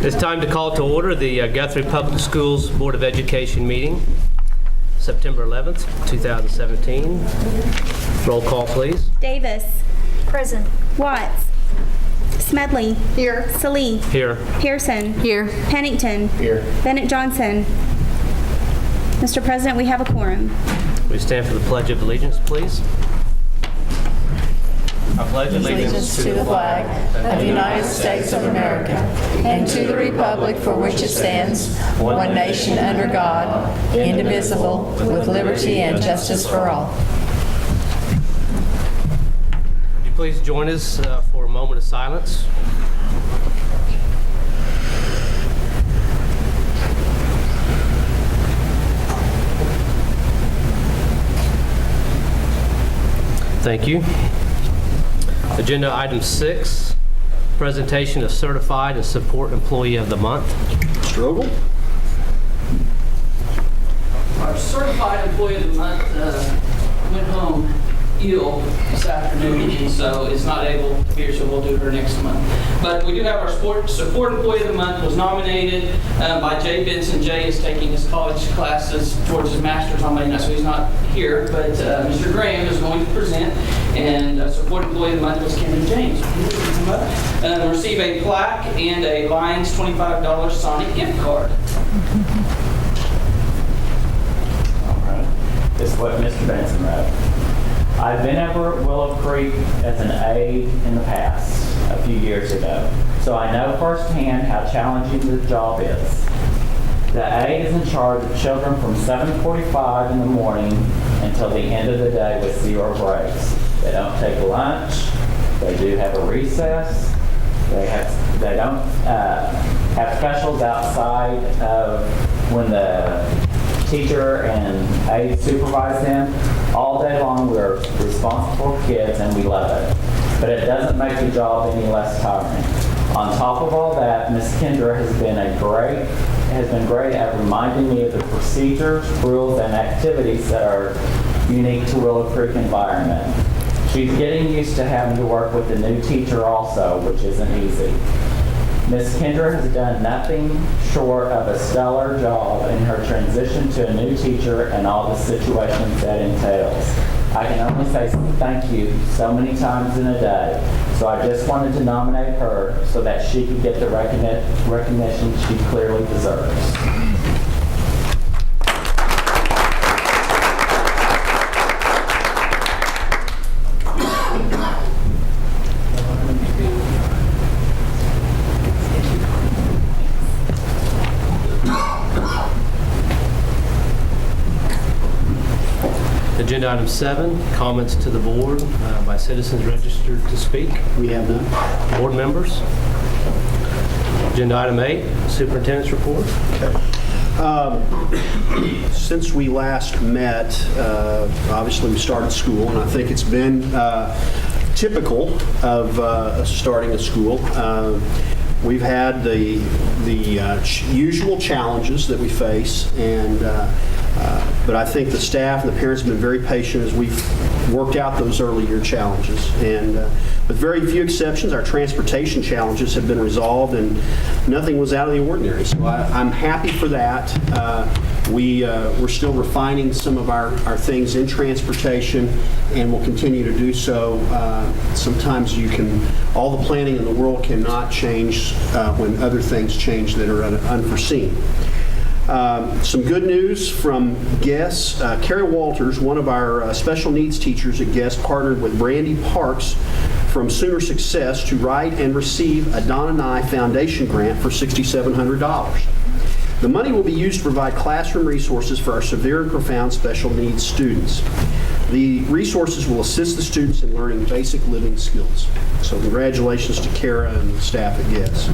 It's time to call to order the Guthrie Public Schools Board of Education meeting, September 11th, 2017. Roll call, please. Davis. Present. Watts. Smedley. Here. Salee. Here. Pearson. Here. Pennington. Here. Bennett Johnson. Mr. President, we have a quorum. We stand for the Pledge of Allegiance, please. I pledge Allegiance to the flag of the United States of America and to the republic for which it stands, one nation under God, indivisible, with liberty and justice for all. Would you please join us for a moment of silence? Thank you. Agenda item 6, presentation of Certified and Support Employee of the Month. Struggle. Our certified employee of the month went home ill this afternoon, and so is not able to be here, so we'll do her next month. But we do have our support employee of the month was nominated by Jay Benson. Jay is taking his college classes towards his master's on Monday night, so he's not here. But Mr. Graham is going to present, and support employee of the month was Kendra James. Come up. Receive a plaque and a Lions $25 Sonic gift card. This is what Mr. Benson wrote. I've been over at Willow Creek as an aide in the past, a few years ago, so I know firsthand how challenging the job is. The aide is in charge of children from 7:45 in the morning until the end of the day with 0 breaks. They don't take lunch. They do have a recess. They don't have specials outside of when the teacher and aide supervise them. All day long we're responsible for kids and we love it. But it doesn't make the job any less tiring. On top of all that, Ms. Kendra has been great at reminding me of the procedures, rules, and activities that are unique to Willow Creek environment. She's getting used to having to work with the new teacher also, which isn't easy. Ms. Kendra has done nothing short of a stellar job in her transition to a new teacher and all the situations that entails. I can only say thank you so many times in a day, so I just wanted to nominate her so that she could get the recognition she clearly deserves. Agenda item 7, comments to the board by citizens registered to speak. We have none. Board members. Agenda item 8, superintendent's report. Since we last met, obviously we started school, and I think it's been typical of starting a school. We've had the usual challenges that we face, but I think the staff and the parents have been very patient as we've worked out those early year challenges. And with very few exceptions, our transportation challenges have been resolved and nothing was out of the ordinary. So I'm happy for that. We're still refining some of our things in transportation, and we'll continue to do so. Sometimes all the planning in the world cannot change when other things change that are unforeseen. Some good news from Guess. Carrie Walters, one of our special needs teachers at Guess, partnered with Brandy Parks from Sooner Success to write and receive a Donna Nye Foundation grant for $6,700. The money will be used to provide classroom resources for our severe and profound special needs students. The resources will assist the students in learning basic living skills. So congratulations to Kara and the staff at Guess.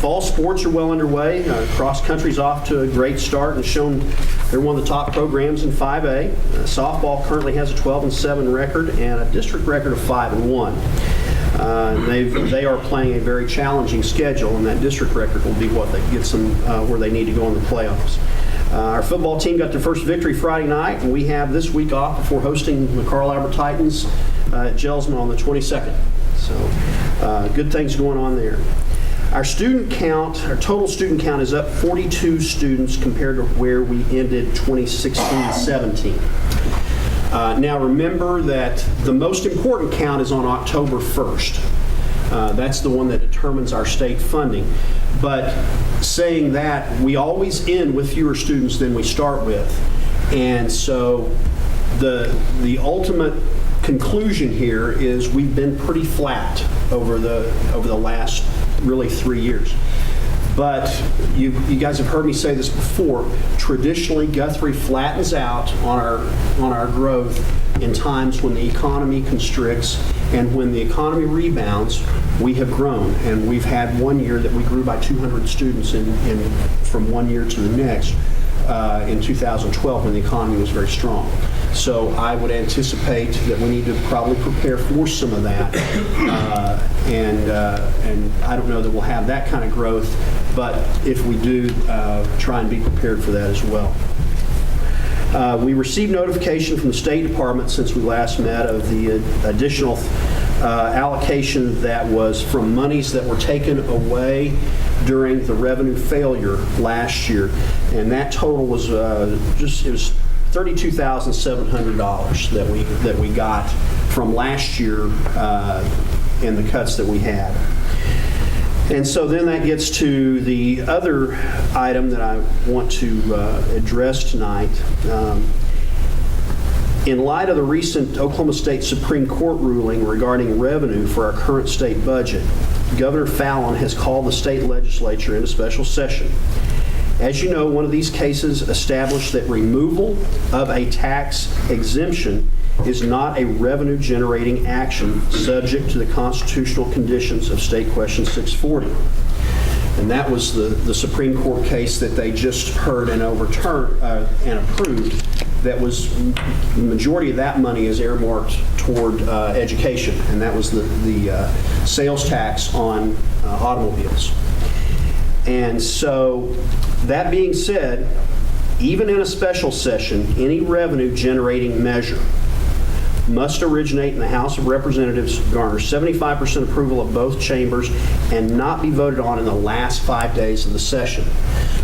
Fall sports are well underway. Cross country's off to a great start and they're one of the top programs in 5A. Softball currently has a 12-7 record and a district record of 5-1. They are playing a very challenging schedule, and that district record will be what gets them where they need to go in the playoffs. Our football team got their first victory Friday night, and we have this week off before hosting the Carl Albert Titans at Gelsman on the 22nd. So good things going on there. Our student count, our total student count is up 42 students compared to where we ended 2016-17. Now remember that the most important count is on October 1st. That's the one that determines our state funding. But saying that, we always end with fewer students than we start with. And so the ultimate conclusion here is we've been pretty flat over the last really 3 years. But you guys have heard me say this before. Traditionally, Guthrie flattens out on our growth in times when the economy constricts, and when the economy rebounds, we have grown. And we've had one year that we grew by 200 students from one year to the next in 2012 when the economy was very strong. So I would anticipate that we need to probably prepare for some of that. And I don't know that we'll have that kind of growth, but if we do, try and be prepared for that as well. We received notification from the State Department since we last met of the additional allocation that was from monies that were taken away during the revenue failure last year. And that total was it was $32,700 that we got from last year in the cuts that we had. And so then that gets to the other item that I want to address tonight. In light of the recent Oklahoma State Supreme Court ruling regarding revenue for our current state budget, Governor Fallin has called the state legislature into special session. As you know, one of these cases established that removal of a tax exemption is not a revenue-generating action subject to the constitutional conditions of State Question 640. And that was the Supreme Court case that they just heard and overturned and approved. That was, the majority of that money is earmarked toward education, and that was the sales tax on automobiles. And so, that being said, even in a special session, any revenue-generating measure must originate in the House of Representatives, garner 75% approval of both chambers, and not be voted on in the last 5 days of the session.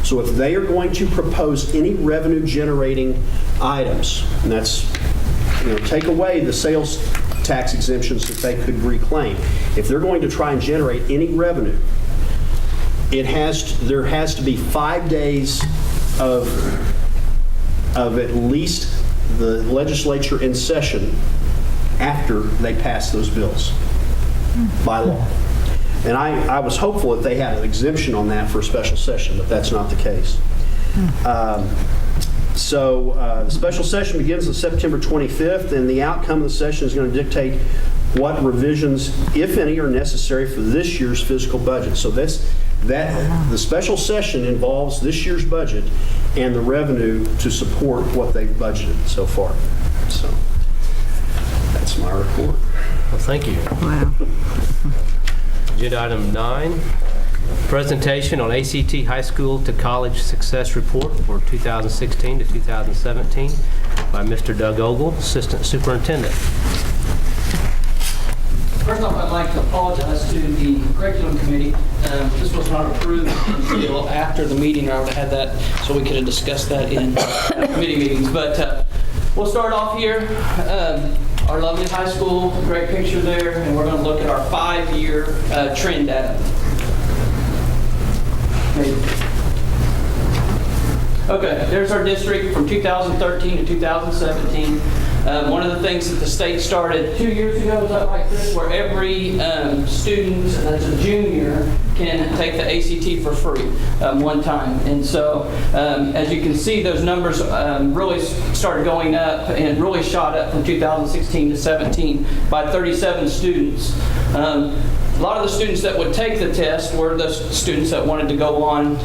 So if they are going to propose any revenue-generating items, and that's, take away the sales tax exemptions that they could reclaim, if they're going to try and generate any revenue, there has to be 5 days of at least the legislature in session after they pass those bills by law. And I was hopeful that they had an exemption on that for a special session, but that's not the case. So the special session begins on September 25th, and the outcome of the session is going to dictate what revisions, if any, are necessary for this year's fiscal budget. So the special session involves this year's budget and the revenue to support what they've budgeted so far. So that's my report. Well, thank you. Wow. Agenda item 9, presentation on ACT High School to College Success Report for 2016 to 2017 by Mr. Doug Ogle, Assistant Superintendent. First off, I'd like to apologize to the curriculum committee. This was not approved until after the meeting. I would have had that so we could have discussed that in committee meetings. But we'll start off here. Our lovely high school, great picture there, and we're going to look at our 5-year trend data. Okay, there's our district from 2013 to 2017. One of the things that the state started 2 years ago, is that right, Chris, where every student that's a junior can take the ACT for free one time. And so, as you can see, those numbers really started going up and really shot up from 2016 to 17 by 37 students. A lot of the students that would take the test were the students that wanted to go on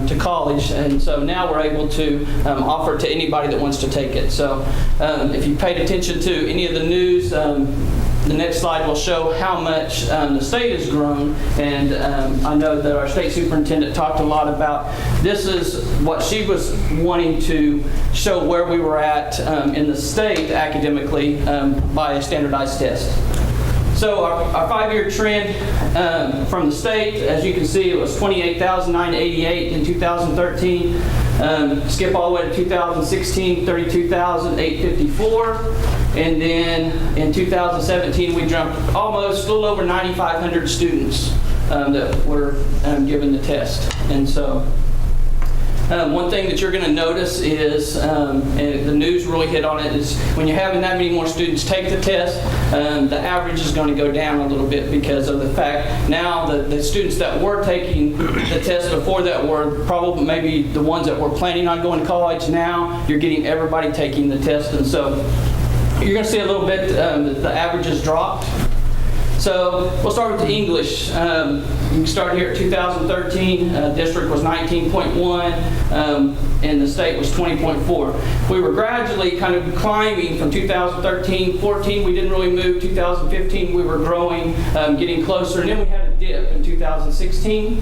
to college, and so now we're able to offer it to anybody that wants to take it. So if you paid attention to any of the news, the next slide will show how much the state has grown, and I know that our state superintendent talked a lot about this is what she was wanting to show where we were at in the state academically by a standardized test. So our 5-year trend from the state, as you can see, it was 28,988 in 2013. Skip all the way to 2016, 32,854. And then in 2017, we jumped almost a little over 9,500 students that were given the test. And so one thing that you're going to notice is, and the news really hit on it, is when you're having that many more students take the test, the average is going to go down a little bit because of the fact now that the students that were taking the test before that were probably maybe the ones that were planning on going to college. Now you're getting everybody taking the test, and so you're going to see a little bit the averages dropped. So we'll start with the English. You can start here at 2013. District was 19.1, and the state was 20.4. We were gradually kind of climbing from 2013. 14, we didn't really move. 2015, we were growing, getting closer, and then we had a dip in 2016.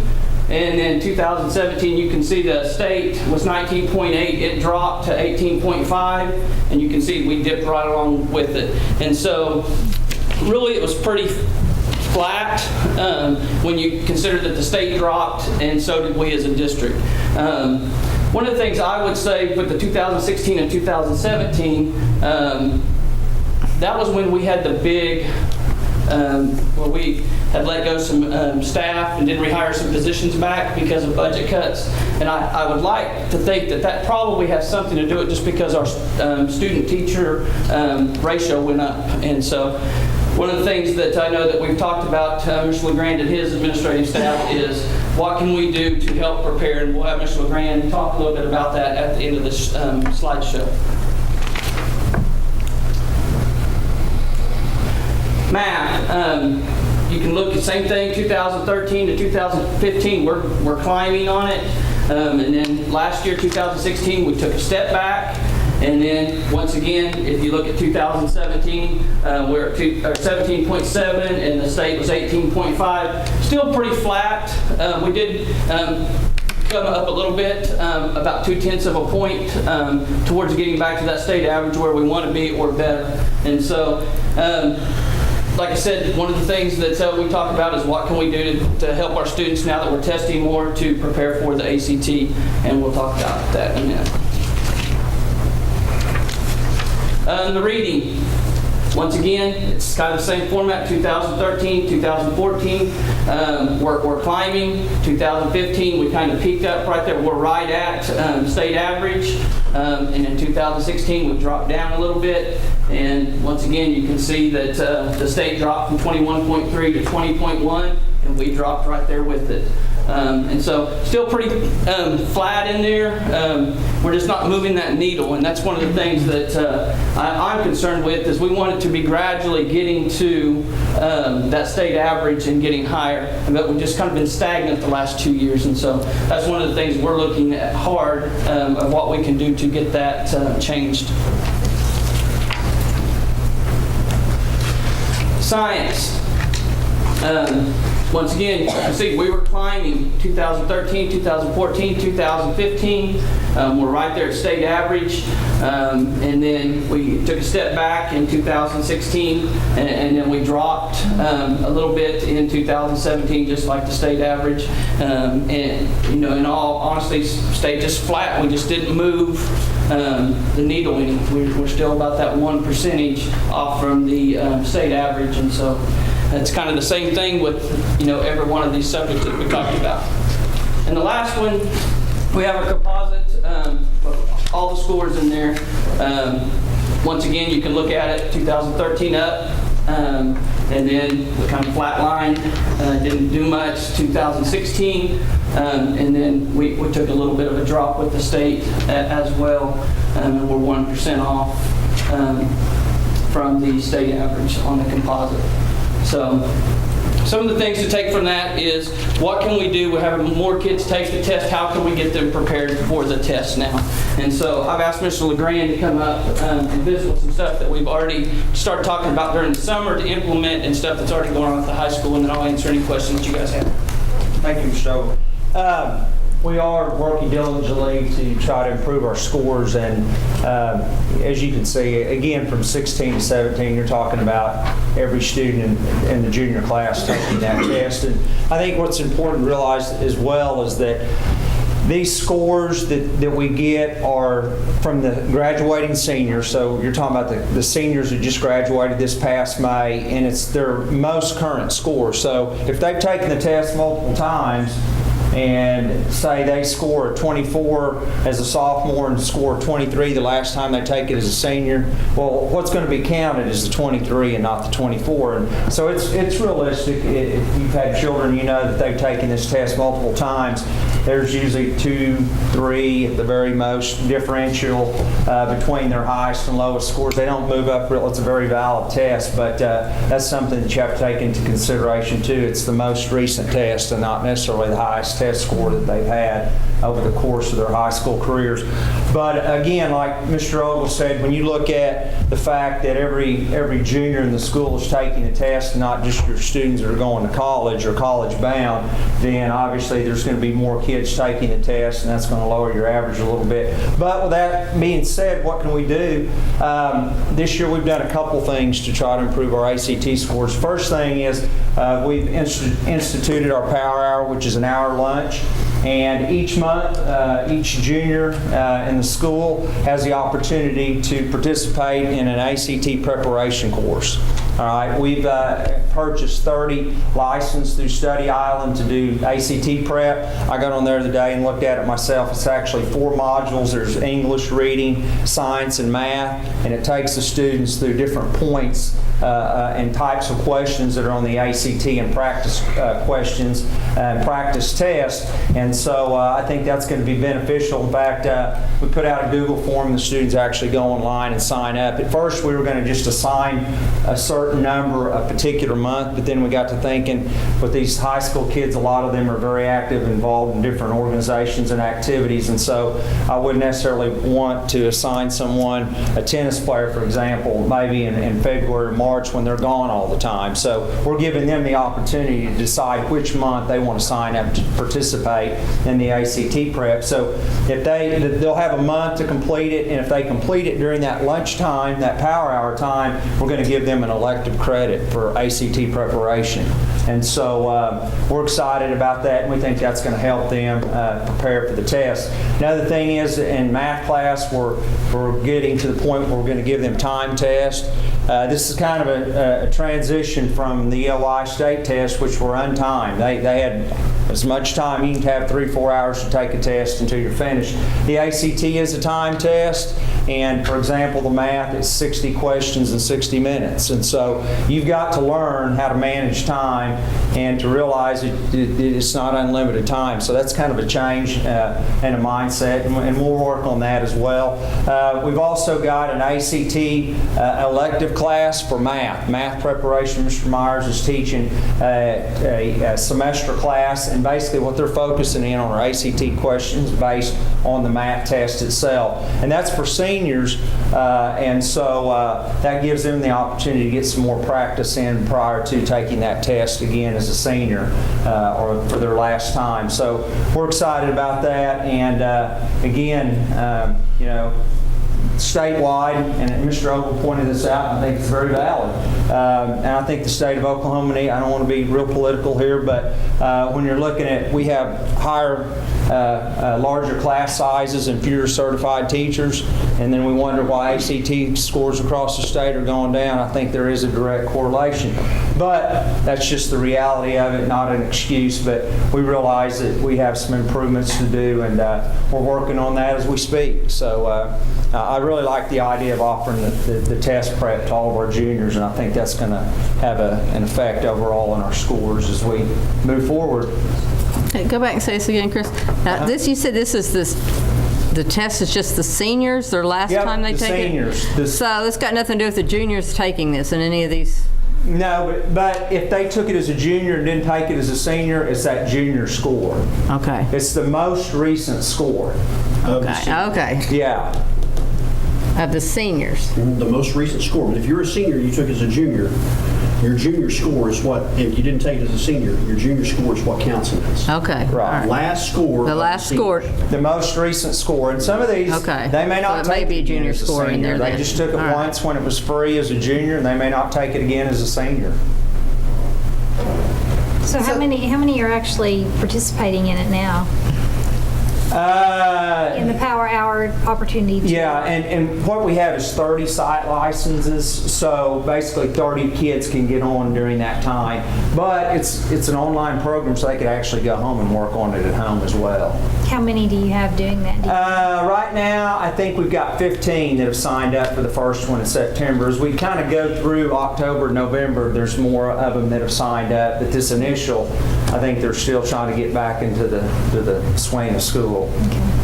And then 2017, you can see the state was 19.8. It dropped to 18.5, and you can see we dipped right along with it. And so really, it was pretty flat when you consider that the state dropped, and so did we as a district. One of the things I would say with the 2016 and 2017, that was when we had the big, where we had let go some staff and did rehire some positions back because of budget cuts. And I would like to think that that probably has something to do with it just because our student-teacher ratio went up. And so one of the things that I know that we've talked about, Mr. LeGrand and his administrative staff, is what can we do to help prepare, and we'll have Mr. LeGrand talk a little bit about that at the end of this slideshow. Math, you can look at the same thing, 2013 to 2015, we're climbing on it. And then last year, 2016, we took a step back. And then, once again, if you look at 2017, we're at 17.7, and the state was 18.5. Still pretty flat. We did come up a little bit, about 0.2 of a point, towards getting back to that state average where we want to be or better. And so, like I said, one of the things that we talk about is what can we do to help our students now that we're testing more to prepare for the ACT, and we'll talk about that in a minute. The reading, once again, it's kind of the same format, 2013, 2014, we're climbing. 2015, we kind of peaked up right there. We're right at state average. And in 2016, we dropped down a little bit. And once again, you can see that the state dropped from 21.3 to 20.1, and we dropped right there with it. And so still pretty flat in there. We're just not moving that needle, and that's one of the things that I'm concerned with, is we want it to be gradually getting to that state average and getting higher, but we've just kind of been stagnant the last 2 years, and so that's one of the things we're looking at hard of what we can do to get that changed. Science. Once again, you can see we were climbing 2013, 2014, 2015. We're right there at state average. And then we took a step back in 2016, and then we dropped a little bit in 2017, just like the state average. And, you know, in all honesty, stayed just flat. We just didn't move the needle any. We're still about that 1% off from the state average. And so it's kind of the same thing with, you know, every one of these subjects that we talked about. And the last one, we have a composite of all the scores in there. Once again, you can look at it, 2013 up, and then we kind of flatlined, didn't do much. 2016, and then we took a little bit of a drop with the state as well, and we're 1% off from the state average on the composite. So some of the things to take from that is, what can we do? We're having more kids take the test. How can we get them prepared for the test now? And so I've asked Mr. LeGrand to come up and visit with some stuff that we've already started talking about during the summer to implement, and stuff that's already going on at the high school, and then I'll answer any questions you guys have. Thank you, Mr. Ogle. We are working diligently to try to improve our scores, and as you can see, again, from 16 to 17, you're talking about every student in the junior class taking that test. And I think what's important to realize as well is that these scores that we get are from the graduating seniors. So you're talking about the seniors who just graduated this past May, and it's their most current score. So if they've taken the test multiple times, and say they score a 24 as a sophomore and score 23 the last time they take it as a senior, well, what's going to be counted is the 23 and not the 24. And so it's realistic. If you've had children, you know that they've taken this test multiple times. There's usually 2, 3 at the very most differential between their highest and lowest scores. They don't move up real. It's a very valid test, but that's something that you have to take into consideration too. It's the most recent test and not necessarily the highest test score that they've had over the course of their high school careers. But again, like Mr. Ogle said, when you look at the fact that every junior in the school is taking a test, not just your students that are going to college or college bound, then obviously there's going to be more kids taking the test, and that's going to lower your average a little bit. But with that being said, what can we do? This year we've done a couple things to try to improve our ACT scores. First thing is we've instituted our Power Hour, which is an hour lunch. And each month, each junior in the school has the opportunity to participate in an ACT preparation course. All right, we've purchased 30 licensed through Study Island to do ACT prep. I got on there today and looked at it myself. It's actually 4 modules. There's English, reading, science, and math, and it takes the students through different points and types of questions that are on the ACT and practice questions and practice tests. And so I think that's going to be beneficial. In fact, we put out a Google form, and the students actually go online and sign up. At first, we were going to just assign a certain number a particular month, but then we got to thinking with these high school kids, a lot of them are very active, involved in different organizations and activities, and so I wouldn't necessarily want to assign someone, a tennis player, for example, maybe in February or March when they're gone all the time. So we're giving them the opportunity to decide which month they want to sign up to participate in the ACT prep. So if they'll have a month to complete it, and if they complete it during that lunchtime, that Power Hour time, we're going to give them an elective credit for ACT preparation. And so we're excited about that, and we think that's going to help them prepare for the test. Another thing is in math class, we're getting to the point where we're going to give them time tests. This is kind of a transition from the ELI state test, which were untimed. They had as much time. You can have 3-4 hours to take a test until you're finished. The ACT is a time test, and for example, the math is 60 questions in 60 minutes. And so you've got to learn how to manage time and to realize it's not unlimited time. So that's kind of a change and a mindset, and we'll work on that as well. We've also got an ACT elective class for math preparation. Mr. Myers is teaching a semester class, and basically what they're focusing in on are ACT questions based on the math test itself. And that's for seniors, and so that gives them the opportunity to get some more practice in prior to taking that test again as a senior or for their last time. So we're excited about that, and again, statewide, and Mr. Ogle pointed this out, and I think it's very valid. And I think the state of Oklahoma, I don't want to be real political here, but when you're looking at, we have larger class sizes and fewer certified teachers, and then we wonder why ACT scores across the state are going down. I think there is a direct correlation. But that's just the reality of it, not an excuse, but we realize that we have some improvements to do, and we're working on that as we speak. So I really like the idea of offering the test prep to all of our juniors, and I think that's going to have an effect overall on our scores as we move forward. Hey, go back and say this again, Chris. Now, you said the test is just the seniors, their last time they take seniors. it? So it's got nothing to do with the juniors taking this in any of these? No, but if they took it as a junior and didn't take it as a senior, it's that junior score. Okay. It's the most recent score. Okay. Yeah. Of the seniors. The most recent score. But if you're a senior, you took it as a junior, your junior score is what, if you didn't take it as a senior, your junior score is what counts in this. Okay. Right. all right. Last score. The of last seniors. score. The most recent score, and some of these, Okay. they may not So it may take be it a again junior as a score in senior. there They then. just took it All right. once when it was free as a junior, and they may not take it again as a senior. So how many are actually participating in it now? In the Power Hour opportunity? Yeah, and what we have is 30 site licenses, so basically 30 kids can get on during that time. But it's an online program, so they could actually go home and work on it at home as well. How many do you have doing that? Right now, I think we've got 15 that have signed up for the first one in September. As we kind of go through October, November, there's more of them that have signed up. But this initial, I think they're still trying to get back into the swing of school.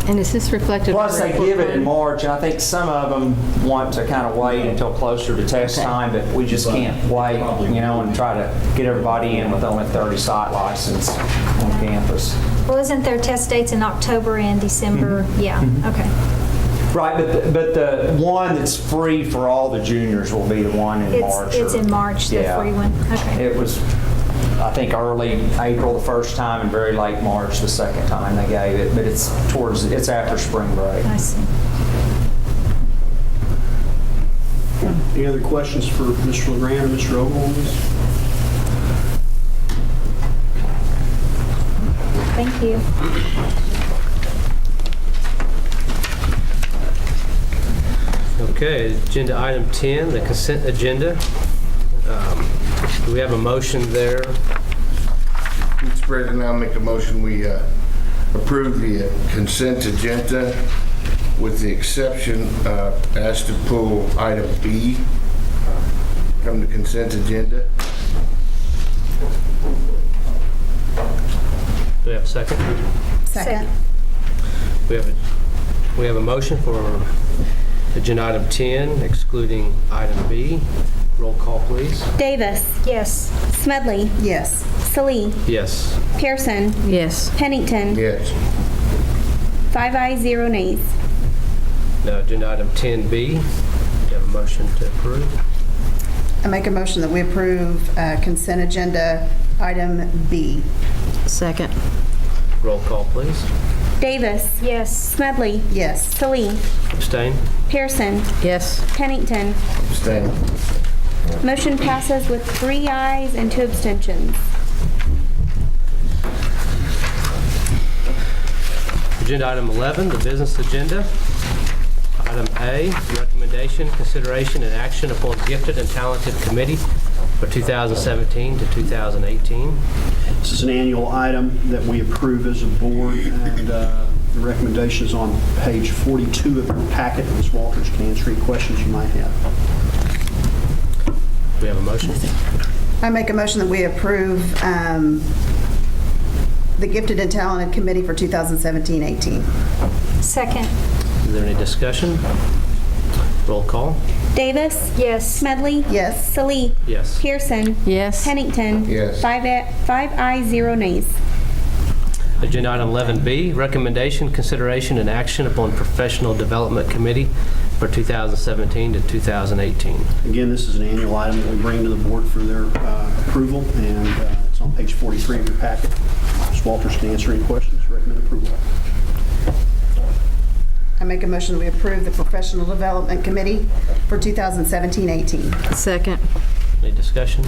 And is this reflected? Plus, on the they report give it in card? March, and I think some of them want to kind of wait until closer to test time, but we just can't wait, and try to get everybody in with only 30 site license on campus. Well, isn't there test dates in October and December? Yeah, okay. Right, but the one that's free for all the juniors will be the one in March. It's in March, the Yeah. free one? Okay. It was, I think, early April the first time and very late March the second time they gave it, but it's after spring break. I see. Any other questions for Mr. LeGrand and Mr. Ogle on this? Thank you. Okay, agenda item 10, the consent agenda. Do we have a motion there? Mr. President, I'll make a motion, we approve the consent agenda with the exception of ask to pull item B from the consent agenda. Do we have a second? Second. We have a motion for agenda item 10, excluding item B. Roll call, please. Davis. Yes. Smedley. Yes. Salee. Yes. Pearson. Yes. Pennington. Yes. 5 ayes, 0 nays. Now, agenda item 10B. Do you have a motion to approve? I make a motion that we approve consent agenda item B. Second. Roll call, please. Davis. Yes. Smedley. Yes. Salee. Abstain? Pearson. Yes. Pennington. Abstain. Motion passes with 3 ayes and 2 abstentions. Agenda item 11, the business agenda. Item A, recommendation, consideration, and action upon gifted and talented committee for 2017 to 2018. This is an annual item that we approve as a board, and the recommendation is on page 42 of your packet. Ms. Walters can answer any questions you might have. Do we have a motion? I make a motion that we approve the Gifted and Talented Committee for 2017-18. Second. Is there any discussion? Roll call? Davis. Yes. Smedley. Yes. Salee. Yes. Pearson. Yes. Pennington. Yes. 5 ayes, 0 nays. Agenda item 11B, recommendation, consideration, and action upon professional development committee for 2017 to 2018. Again, this is an annual item that we bring to the board for their approval, and it's on page 43 of your packet. Ms. Walters can answer any questions. Recommend approval. I make a motion that we approve the Professional Development Committee for 2017-18. Second. Any discussion?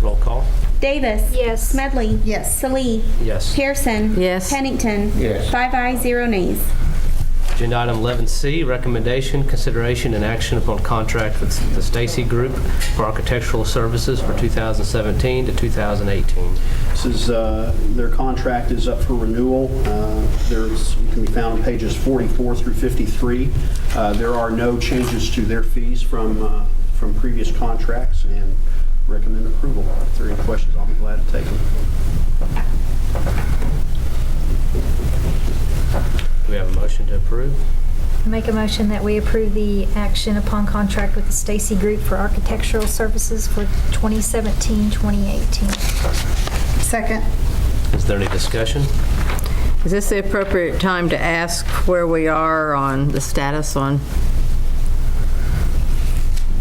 Roll call? Davis. Yes. Smedley. Yes. Salee. Yes. Pearson. Yes. Pennington. Yes. 5 ayes, 0 nays. Agenda item 11C, recommendation, consideration, and action upon contract with the Stacy Group for architectural services for 2017 to 2018. This is, their contract is up for renewal. It can be found on pages 44 through 53. There are no changes to their fees from previous contracts, and recommend approval. If there are any questions, I'll be glad to take them. Do we have a motion to approve? Make a motion that we approve the action upon contract with the Stacy Group for architectural services for 2017-2018. Second. Is there any discussion? Is this the appropriate time to ask where we are on the status on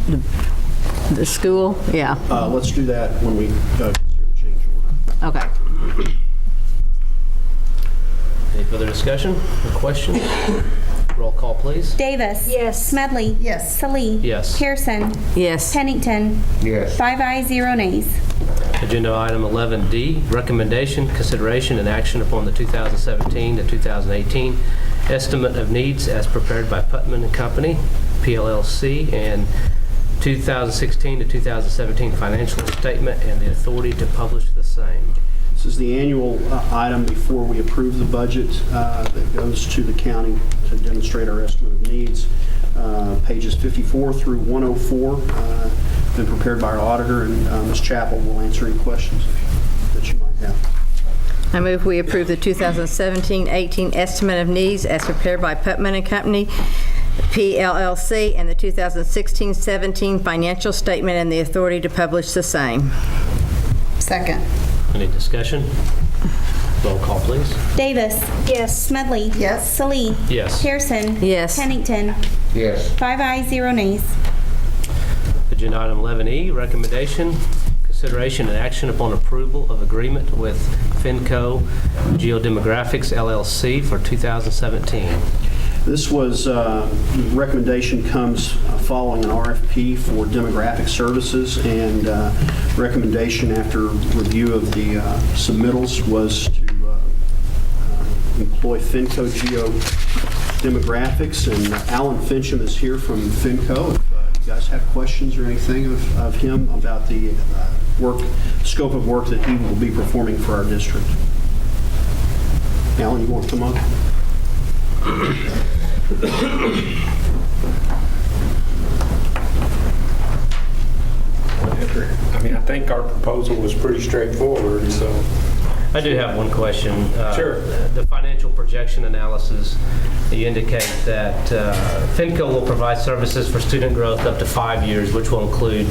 The school? Yeah, Let's do that when we consider the change order. okay. Any further discussion or questions? Roll call, please. Davis. Yes. Smedley. Yes. Salee. Yes. Pearson. Yes. Pennington. Yes. 5 ayes, 0 nays. Agenda item 11D, recommendation, consideration, and action upon the 2017 to 2018 estimate of needs as prepared by Putman and Company, PLLC, and 2016 to 2017 financial statement and the authority to publish the same. This is the annual item before we approve the budget that goes to the county to demonstrate our estimate of needs. Pages 54 through 104, been prepared by our auditor, and Ms. Chappell will answer any questions that you might have. I move we approve the 2017-18 estimate of needs as prepared by Putman and Company, PLLC, and the 2016-17 financial statement and the authority to publish the same. Second. Any discussion? Roll call, please. Davis. Yes. Smedley. Yes. Salee. Yes. Pearson. Yes. Pennington. Yes. 5 ayes, 0 nays. Agenda item 11E, recommendation, consideration, and action upon approval of agreement with Finco Geodemographics LLC for 2017. This was, recommendation comes following an RFP for demographic services, and recommendation after review of the submittals was to employ Finco Geodemographics, and Alan Fincham is here from Finco. If you guys have questions or anything of him about the scope of work that he will be performing for our district. Alan, you want to come up? I mean, I think our proposal was pretty straightforward, so. I do have one question. Sure. The financial projection analysis, you indicate that Finco will provide services for student growth up to 5 years, which will include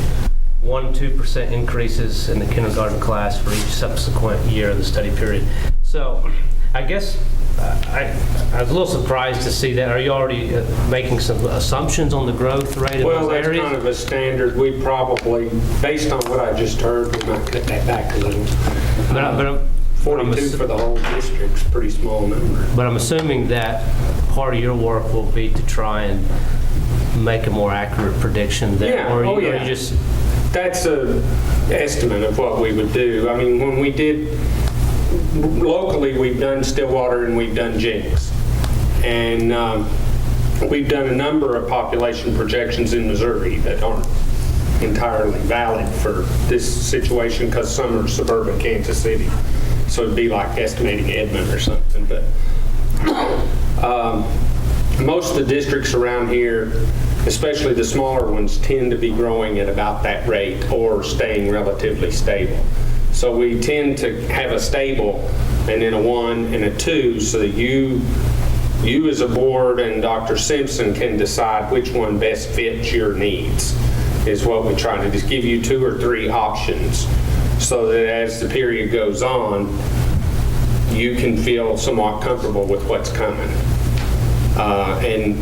1-2% increases in the kindergarten class for each subsequent year of the study period. So I guess I was a little surprised to see that. Are you already making some assumptions on the growth rate in Well, those that's areas? kind of a standard. We probably, based on what I just heard, we might cut that back a little. But I'm 42 for the whole district's a pretty small number. But I'm assuming that part of your work will be to try and make a more accurate prediction there. Yeah, Or oh you yeah. just, That's an estimate of what we would do. I mean, when we did, locally, we've done Stillwater and we've done Jenks. And we've done a number of population projections in Missouri that aren't entirely valid for this situation because some are suburban Kansas City. So it'd be like estimating Edmond or something. But most of the districts around here, especially the smaller ones, tend to be growing at about that rate or staying relatively stable. So we tend to have a stable and then a 1 and a 2 so that you as a board and Dr. Simpson can decide which one best fits your needs, is what we try to just give you 2 or 3 options so that as the period goes on, you can feel somewhat comfortable with what's coming. And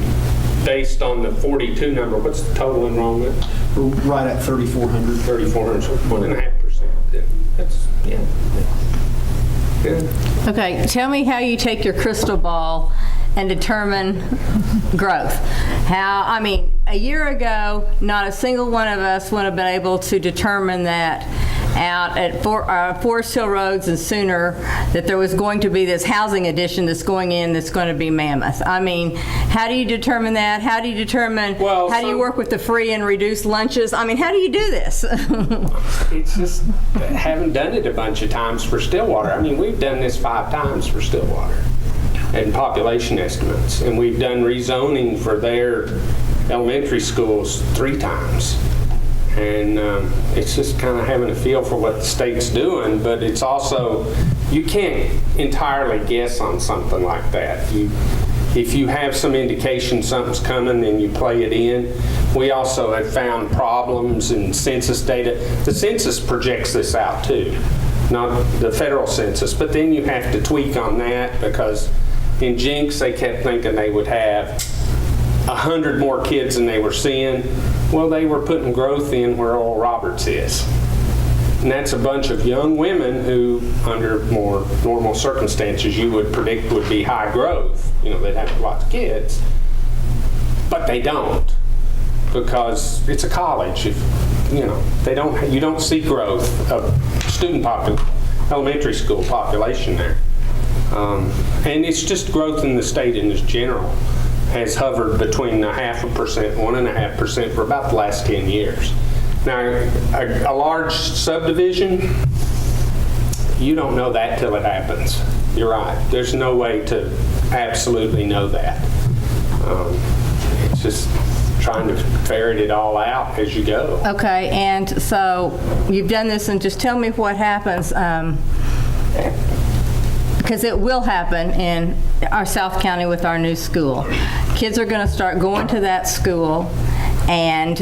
based on the 42 number, what's the total enrollment? We're right at 3,400. 3,400, so 1.5%. That's, yeah. Good. Okay, tell me how you take your crystal ball and determine growth. I mean, a year ago, not a single one of us would have been able to determine that out at Forest Hill Roads and Sooner, that there was going to be this housing addition that's going in that's going to be mammoth. I mean, how do you determine that? How do you determine, how do you work with the free and reduced lunches? I mean, how do you do this? It's just, haven't done it a bunch of times for Stillwater. I mean, we've done this 5 times for Stillwater and population estimates. And we've done rezoning for their elementary schools 3 times. And it's just kind of having a feel for what the state's doing, but it's also, you can't entirely guess on something like that. If you have some indication something's coming, then you play it in. We also have found problems in census data. The census projects this out too, not the federal census, but then you have to tweak on that because in Jenks they kept thinking they would have 100 more kids than they were seeing. Well, they were putting growth in where Oral Roberts is. And that's a bunch of young women who, under more normal circumstances, you would predict would be high growth. You know, they'd have lots of kids. But they don't, because it's a college. If, you know, you don't see growth of elementary school population there. And it's just growth in the state in its general has hovered between 0.5%, 1.5% for about the last 10 years. Now, a large subdivision, you don't know that till it happens. You're right. There's no way to absolutely know that. It's just trying to ferret it all out as you go. Okay, and so you've done this, and just tell me what happens, because it will happen in our South County with our new school. Kids are going to start going to that school, and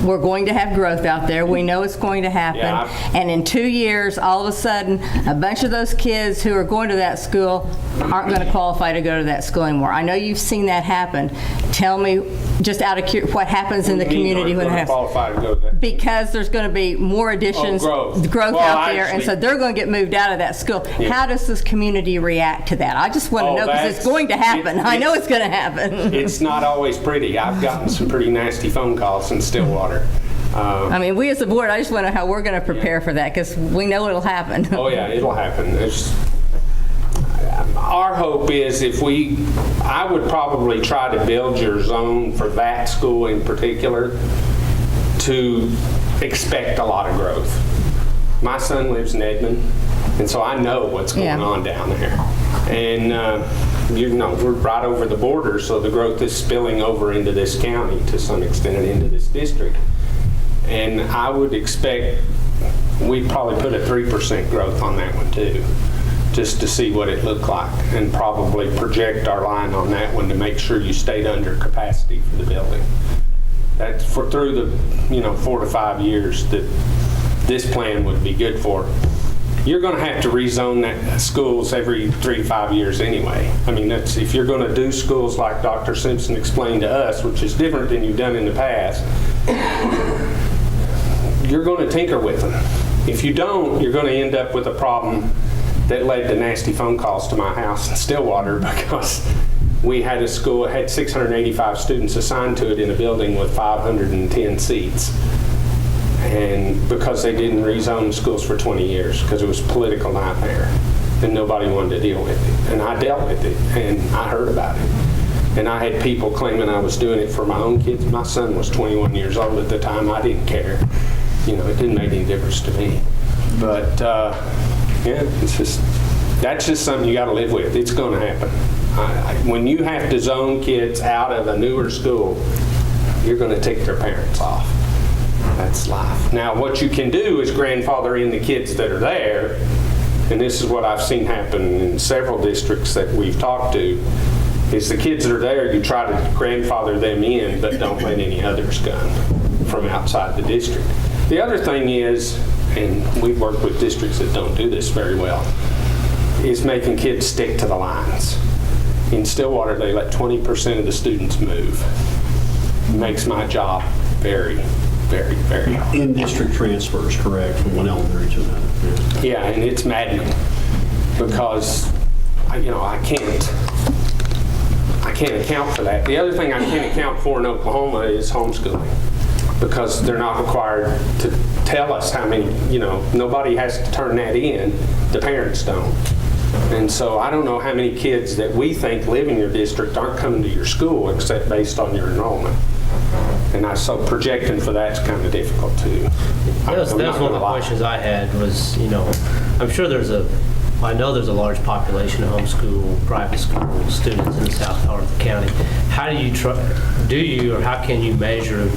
we're going to have growth out there. We know it's going to happen. Yeah. And in 2 years, all of a sudden, a bunch of those kids who are going to that school aren't going to qualify to go to that school anymore. I know you've seen that happen. Tell me, just out of curiosity, what happens in the community when it happens? Qualify to go there. Because there's going to be more additions, growth well, out there, and actually, so they're going to get moved out of that school. Yeah. How does this community react to that? I just want to know, because it's going to happen. I know it's going to happen. It's not always pretty. I've gotten some pretty nasty phone calls in Stillwater. I mean, we as a board, I just want to know how we're going to prepare for that, because we know it'll happen. Oh yeah, it'll happen. Our hope is I would probably try to build your zone for that school in particular to expect a lot of growth. My son lives in Edmond, and so I know what's going on down there. And you know, we're right over the border, so the growth is spilling over into this county to some extent and into this district. And I would expect we'd probably put a 3% growth on that one too, just to see what it looked like, and probably project our line on that one to make sure you stayed under capacity for the building. That's through the 4 to 5 years that this plan would be good for. You're going to have to rezone that schools every 3 to 5 years anyway. I mean, that's if you're going to do schools like Dr. Simpson explained to us, which is different than you've done in the past. You're going to tinker with them. If you don't, you're going to end up with a problem that led to nasty phone calls to my house in Stillwater, because we had a school that had 685 students assigned to it in a building with 510 seats. And because they didn't rezone schools for 20 years, because it was a political nightmare, and nobody wanted to deal with it. And I dealt with it, and I heard about it. And I had people claiming I was doing it for my own kids. My son was 21 years old at the time. I didn't care. You know, it didn't make any difference to me. But yeah, that's just something you got to live with. It's going to happen. When you have to zone kids out of a newer school, you're going to take their parents off. That's life. Now, what you can do is grandfather in the kids that are there, and this is what I've seen happen in several districts that we've talked to, is the kids that are there, you try to grandfather them in, but don't let any others come from outside the district. The other thing is, and we've worked with districts that don't do this very well, is making kids stick to the lines. In Stillwater, they let 20% of the students move. It makes my job very, very, very hard. In-district transfers, correct, from one elementary to another. Yeah, and it's maddening, because I can't account for that. The other thing I can't account for in Oklahoma is homeschooling, because they're not required to tell us how many, nobody has to turn that in. The parents don't. And so I don't know how many kids that we think live in your district aren't coming to your school except based on your enrollment. And so projecting for that's kind of difficult too. That was one of the questions I had was, I know there's a large population of homeschool, private school students in the south part of the county. How how can you measure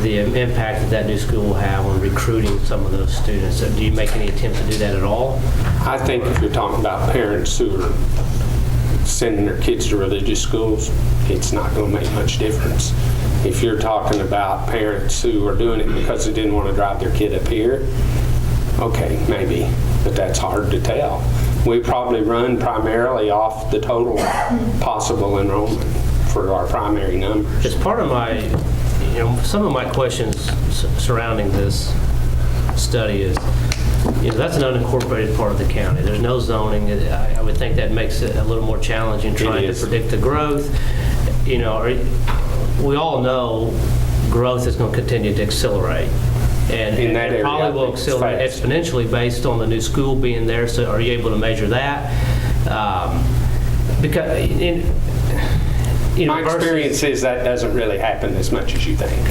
the impact that new school will have on recruiting some of those students? Do you make any attempt to do that at all? I think if you're talking about parents who are sending their kids to religious schools, it's not going to make much difference. If you're talking about parents who are doing it because they didn't want to drive their kid up here, okay, maybe, but that's hard to tell. We probably run primarily off the total possible enrollment for our primary numbers. As part of my, some of my questions surrounding this study is, that's an unincorporated part of the county. There's no zoning. I would think that makes it a little more challenging trying to predict the growth. We all know growth is going to continue to accelerate. And In that area, probably will accelerate exponentially based on the new school being there. So are you able to measure that? Because my experience is that doesn't really happen as much as you think.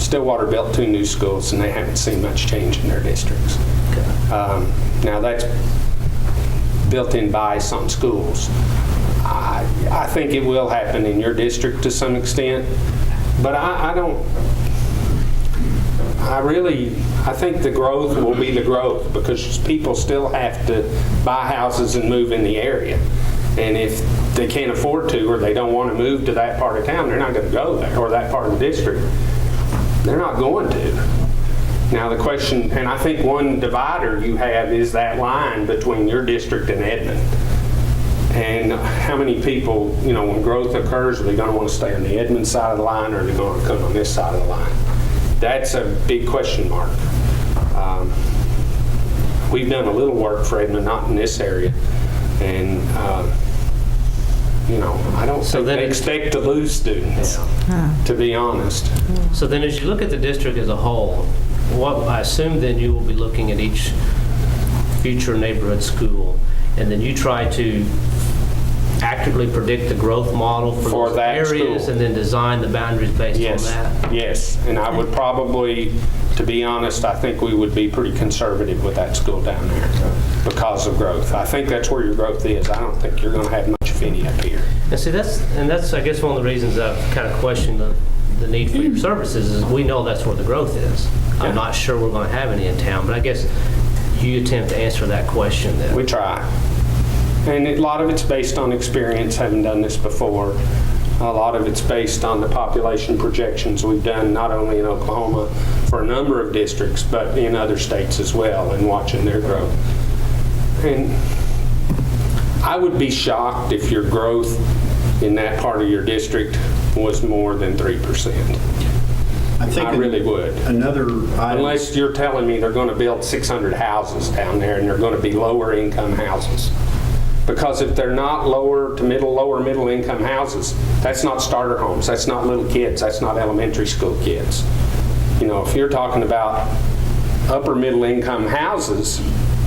Stillwater built 2 new schools, and they haven't seen much change in their districts. Now that's built-in bias on schools. I think it will happen in your district to some extent, but I think the growth will be the growth because people still have to buy houses and move in the area. And if they can't afford to, or they don't want to move to that part of town, they're not going to go there, or that part of the district. They're not going to. Now the question, and I think one divider you have is that line between your district and Edmond. And how many people, when growth occurs, are they going to want to stay on the Edmond side of the line, or are they going to come on this side of the line? That's a big question mark. We've done a little work for Edmond, not in this area, and I don't think they expect to lose students, to be honest. So then as you look at the district as a whole, I assume then you will be looking at each future neighborhood school, and then you try to accurately predict the growth model for those that areas school. And then design the boundaries based on that? Yes, and I would probably, to be honest, I think we would be pretty conservative with that school down there because of growth. I think that's where your growth is. I don't think you're going to have much of any up here. And see, that's I guess one of the reasons I've kind of questioned the need for your services is we know that's where the growth is. I'm not sure we're going to have any in town, but I guess you attempt to answer that question then. We try. And a lot of it's based on experience, having done this before. A lot of it's based on the population projections we've done, not only in Oklahoma for a number of districts, but in other states as well, and watching their growth. And I would be shocked if your growth in that part of your district was more than 3%. I really would. Another item. Unless you're telling me they're going to build 600 houses down there and they're going to be lower income houses. Because if they're not lower middle income houses, that's not starter homes, that's not little kids, that's not elementary school kids. If you're talking about upper middle income houses,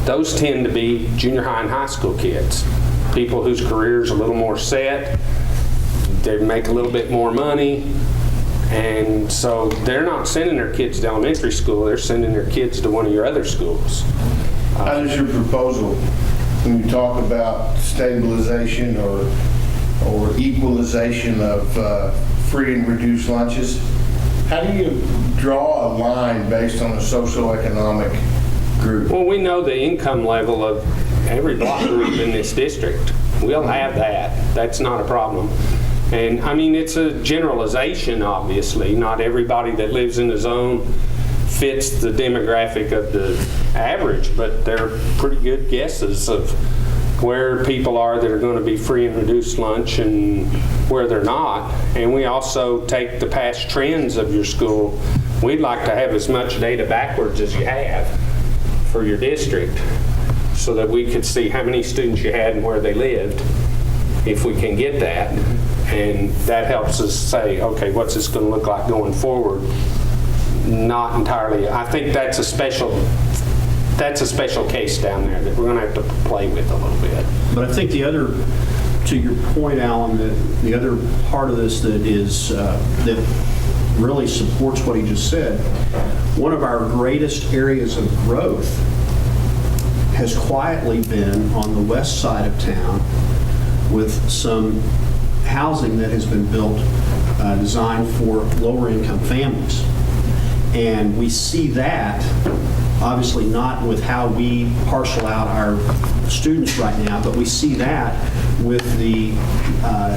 those tend to be junior high and high school kids. People whose careers are a little more set, they make a little bit more money, and so they're not sending their kids to elementary school, they're sending their kids to one of your other schools. How does your proposal, when you talk about stabilization or equalization of free and reduced lunches, how do you draw a line based on a socioeconomic group? Well, we know the income level of every block group in this district. We'll have that. That's not a problem. And I mean, it's a generalization, obviously. Not everybody that lives in the zone fits the demographic of the average, but they're pretty good guesses of where people are that are going to be free and reduced lunch and where they're not. And we also take the past trends of your school. We'd like to have as much data backwards as you have for your district so that we could see how many students you had and where they lived, if we can get that. And that helps us say, okay, what's this going to look like going forward? Not entirely. I think that's a special case down there that we're going to have to play with a little bit. But I think the other, to your point, Alan, the other part of this that is that really supports what he just said, one of our greatest areas of growth has quietly been on the west side of town with some housing that has been built designed for lower income families. And we see that, obviously not with how we parcel out our students right now, but we see that with the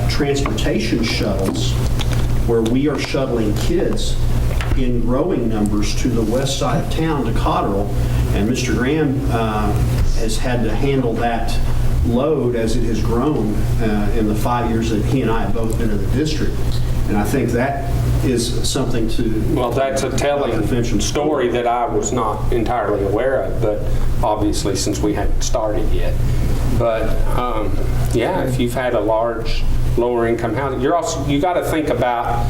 transportation shuttles, where we are shuttling kids in growing numbers to the west side of town, to Cotterell, and Mr. Graham has had to handle that load as it has grown in the 5 years that he and I have both been in the district. And I think that is something to... Well, that's a telling story that I was not entirely aware of, but obviously since we hadn't started yet. But yeah, if you've had a large lower income housing, you got to think about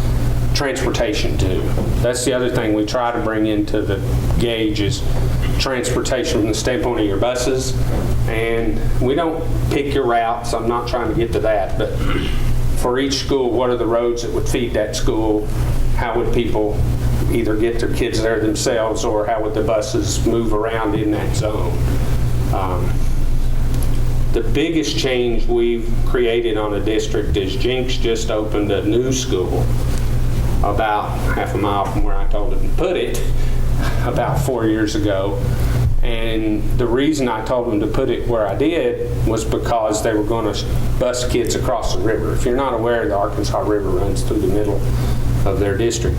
transportation too. That's the other thing we try to bring into the gauge is transportation from the standpoint of your buses. And we don't pick your routes. I'm not trying to get to that, but for each school, what are the roads that would feed that school? How would people either get their kids there themselves, or how would the buses move around in that zone? The biggest change we've created on a district is Jinx just opened a new school about half a mile from where I told him to put it about 4 years ago. And the reason I told them to put it where I did was because they were going to bus kids across the river. If you're not aware, the Arkansas River runs through the middle of their district.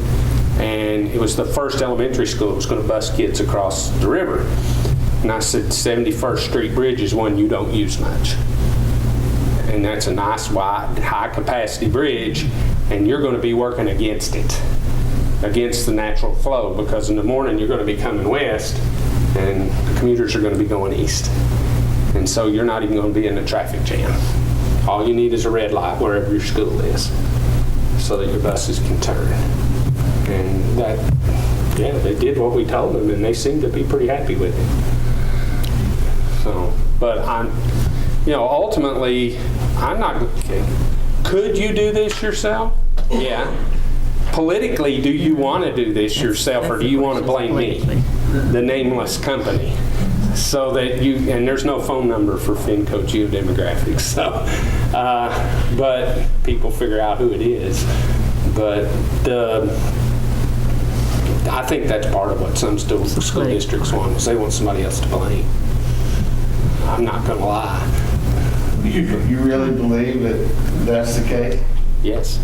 And it was the first elementary school that was going to bus kids across the river. And I said, 71st Street Bridge is one you don't use much. And that's a nice, wide, high-capacity bridge, and you're going to be working against it, against the natural flow, because in the morning you're going to be coming west, and the commuters are going to be going east. And so you're not even going to be in a traffic jam. All you need is a red light wherever your school is so that your buses can turn. And that, yeah, they did what we told them, and they seem to be pretty happy with it. So, but ultimately, I'm not, could you do this yourself? Yeah. Politically, do you want to do this yourself, or do you want to blame me, the nameless company? So that and there's no phone number for FinCo Geodemographics, so, but people figure out who it is. But I think that's part of what some school districts want, is they want somebody else to blame. I'm not going to lie. You really believe that that's the case? Yes.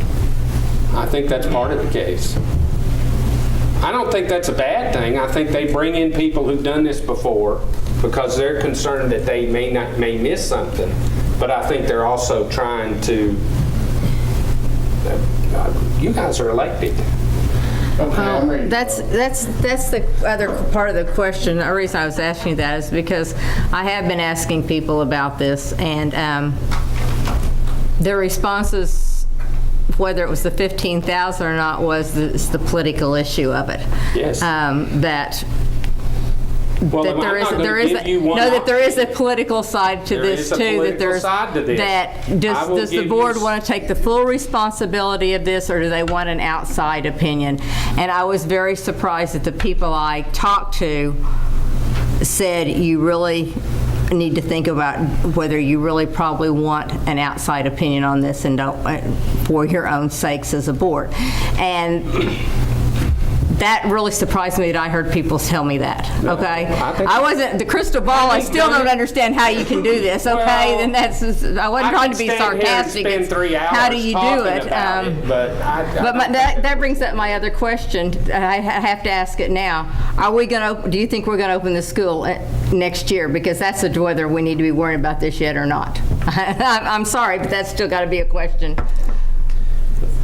I think that's part of the case. I don't think that's a bad thing. I think they bring in people who've done this before because they're concerned that they may miss something. But I think they're also trying to, you guys are elected. That's the other part of the question. The reason I was asking you that is because I have been asking people about this, and their responses, whether it was the 15,000 or not, was the political issue of it. Yes. That there is a political side to this too. Does the board want to take the full responsibility of this, or do they want an outside opinion? And I was very surprised that the people I talked to said you really need to think about whether you really probably want an outside opinion on this, and don't, for your own sakes as a board. And that really surprised me that I heard people tell me that, okay? I wasn't, the crystal ball, I still don't understand how you can do this, okay? Then I wasn't trying to be sarcastic. How do you do it? That brings up my other question. I have to ask it now. Do you think we're going to open the school next year? Because that's whether we need to be worried about this yet or not. I'm sorry, but that's still got to be a question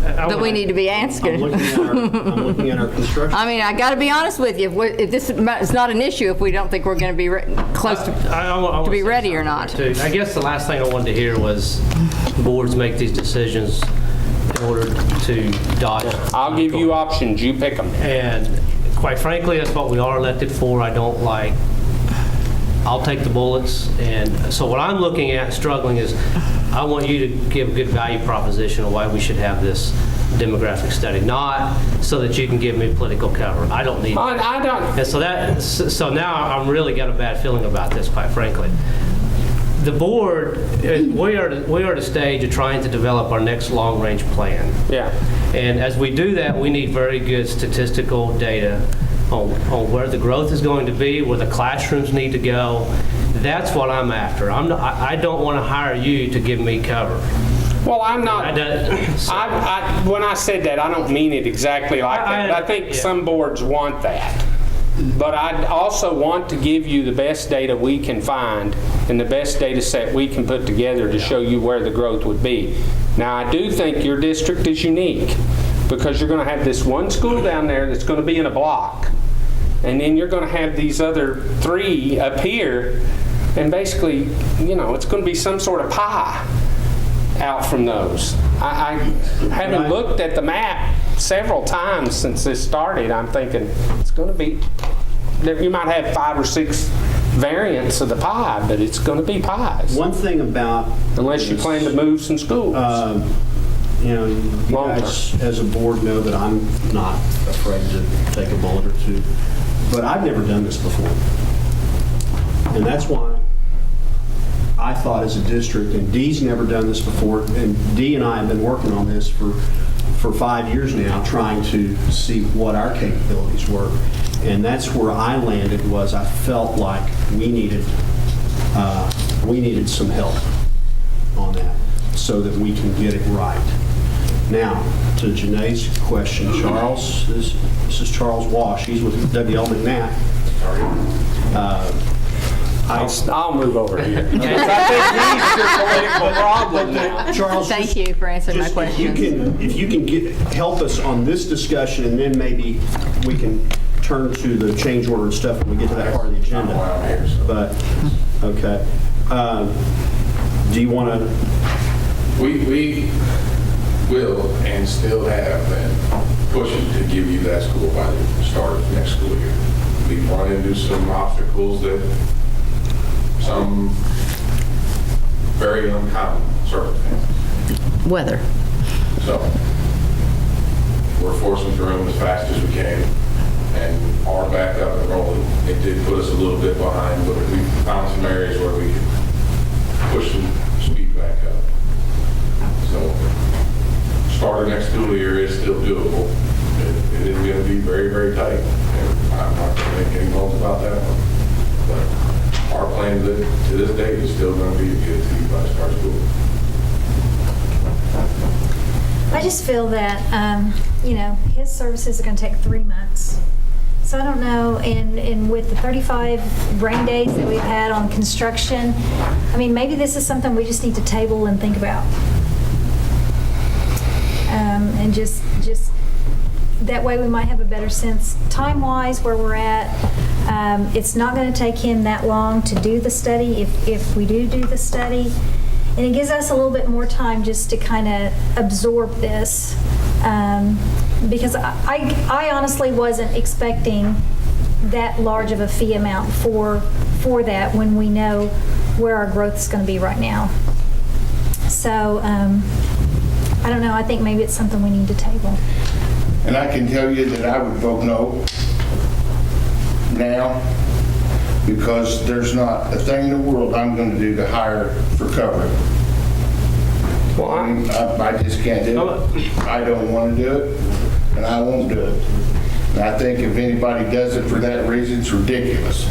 that we need to be asking. I'm looking at our construction. I mean, I got to be honest with you. If this is not an issue, if we don't think we're going to be close to be ready or not. I guess the last thing I wanted to hear was boards make these decisions in order to dodge. I'll give you options. You pick them. And quite frankly, that's what we are elected for. I'll take the bullets. And so what I'm looking at, struggling, is I want you to give a good value proposition of why we should have this demographic study, not so that you can give me political cover. I don't need it. I don't. And so now I'm really got a bad feeling about this, quite frankly. The board, we are at a stage of trying to develop our next long-range plan. Yeah. And as we do that, we need very good statistical data on where the growth is going to be, where the classrooms need to go. That's what I'm after. I don't want to hire you to give me cover. Well, I'm not. When I said that, I don't mean it exactly like that. But I think some boards want that. But I also want to give you the best data we can find and the best data set we can put together to show you where the growth would be. Now, I do think your district is unique because you're going to have this one school down there that's going to be in a block. And then you're going to have these other 3 up here. And basically, you know, it's going to be some sort of pie out from those. I haven't looked at the map several times since this started. I'm thinking it's going to be, you might have 5 or 6 variants of the pie, but it's going to be pies. One thing about... Unless you plan to move some schools. You know, you guys as a board know that I'm not afraid to take a bullet or 2, but I've never done this before. And that's why I thought as a district, and Dee's never done this before, and Dee and I have been working on this for 5 years now, trying to see what our capabilities were. And that's where I landed, was I felt like we needed some help on that so that we can get it right. Now, to Janae's question, Charles, this is Charles Wash. He's with W.L. McNatt. I'll move over here. I think he's your political problem now. Charles, Thank you for answering my questions. If you can help us on this discussion, and then maybe we can turn to the change order and stuff when we get to that part of the agenda. But, okay. Do you want to? We will and still have been pushing to give you that school by the start of next school year. We've run into some obstacles that some very uncommon circumstances. Weather. So we're forcing through them as fast as we can and are back up and rolling. It did put us a little bit behind, but we found some areas where we could push some speed back up. So start of next school year is still doable. It is going to be very, very tight. And I'm not going to make any bones about that one. But our plan to this date is still going to be to get it to you by the start of school. I just feel that, you know, his services are going to take 3 months. So I don't know, and with the 35 rain days that we've had on construction, I mean, maybe this is something we just need to table and think about. And just that way we might have a better sense time-wise where we're at. It's not going to take him that long to do the study if we do the study. And it gives us a little bit more time just to kind of absorb this. Because I honestly wasn't expecting that large of a fee amount for that when we know where our growth is going to be right now. So I don't know, I think maybe it's something we need to table. And I can tell you that I would vote no now, because there's not a thing in the world I'm going to do to hire for cover. Well, I just can't do it. I don't want to do it, and I won't do it. And I think if anybody does it for that reason, it's ridiculous.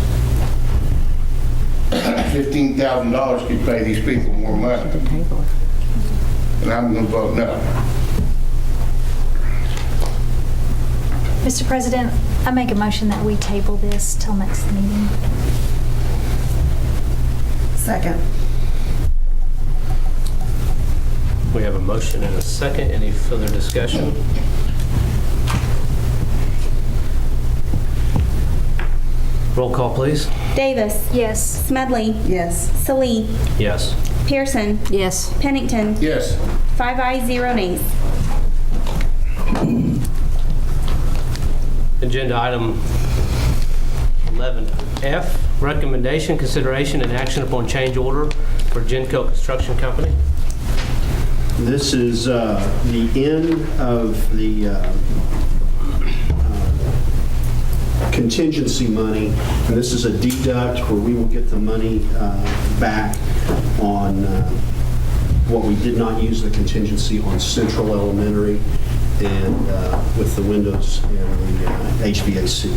$15,000 could pay these people more money. And I'm going to vote no. Mr. President, I make a motion that we table this till next meeting. Second. We have a motion and a second. Any further discussion? Roll call, please. Davis. Yes. Smedley. Yes. Salee. Yes. Pearson. Yes. Pennington. Yes. 5 ayes, 0 nays. Agenda item 11F, recommendation, consideration, and action upon change order for Genco Construction Company. This is the end of the contingency money. And this is a deduct where we will get the money back on what we did not use the contingency on Central Elementary and with the windows and the HVAC.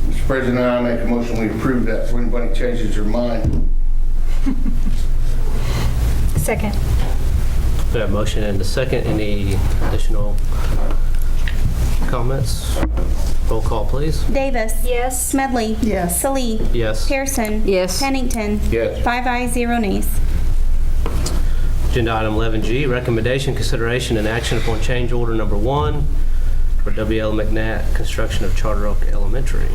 Mr. President, I make a motion we approve that if anybody changes their mind. Second. We have a motion and a second. Any additional comments? Roll call, please. Davis. Yes. Smedley. Yes. Salee. Yes. Pearson. Yes. Pennington. Yes. 5 ayes, 0 nays. Agenda item 11G, recommendation, consideration, and action upon change order number 1 for W.L. McNatt, construction of Charter Oak Elementary.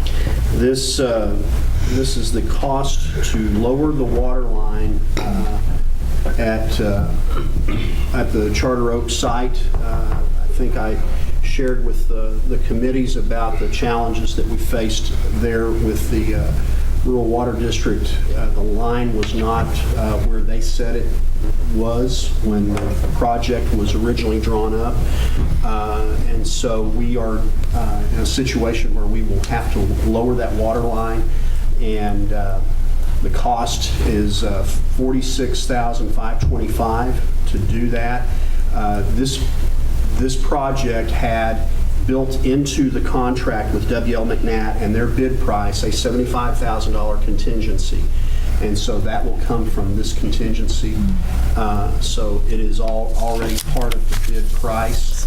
This is the cost to lower the water line at the Charter Oak site. I think I shared with the committees about the challenges that we faced there with the rural water district. The line was not where they said it was when the project was originally drawn up. And so we are in a situation where we will have to lower that water line, and the cost is $46,525 to do that. This project had built into the contract with W.L. McNatt and their bid price a $75,000 contingency. And so that will come from this contingency. So it is already part of the bid price.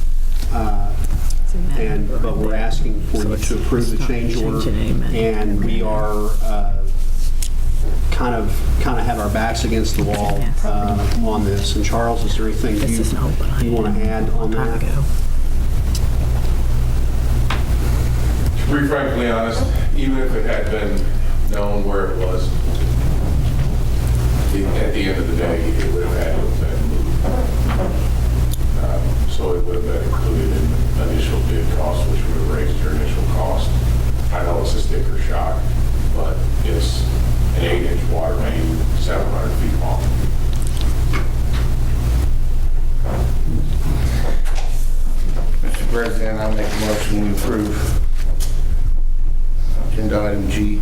But we're asking for you to approve the change order. And we are kind of have our backs against the wall on this. And Charles, is there anything you want to add on that? To be frankly honest, even if it had been known where it was, at the end of the day, it would have had to have been moved. So it would have been included in the initial bid cost, which would have raised your initial cost. I know it's a sticker shock, but it's an 8-inch water main, 700 feet long. Mr. President, I make a motion we approve agenda item G.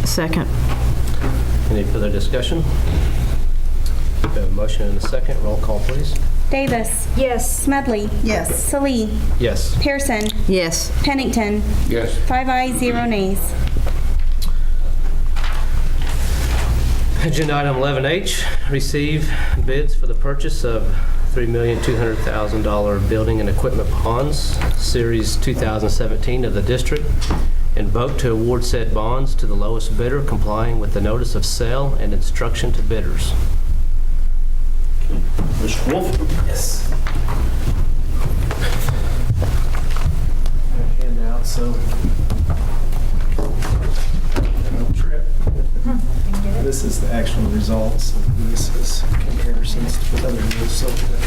Second. Any further discussion? We have a motion and a second. Roll call, please. Davis. Yes. Smedley. Yes. Salee. Yes. Pearson. Yes. Pennington. Yes. 5 ayes, 0 nays. Agenda item 11H, receive bids for the purchase of $3,200,000 building and equipment bonds, Series 2017 of the district, and vote to award said bonds to the lowest bidder complying with the notice of sale and instruction to bidders. Mr. Wolf? Yes. Handout, so no trip. This is the actual results. This is comparisons with other years so far.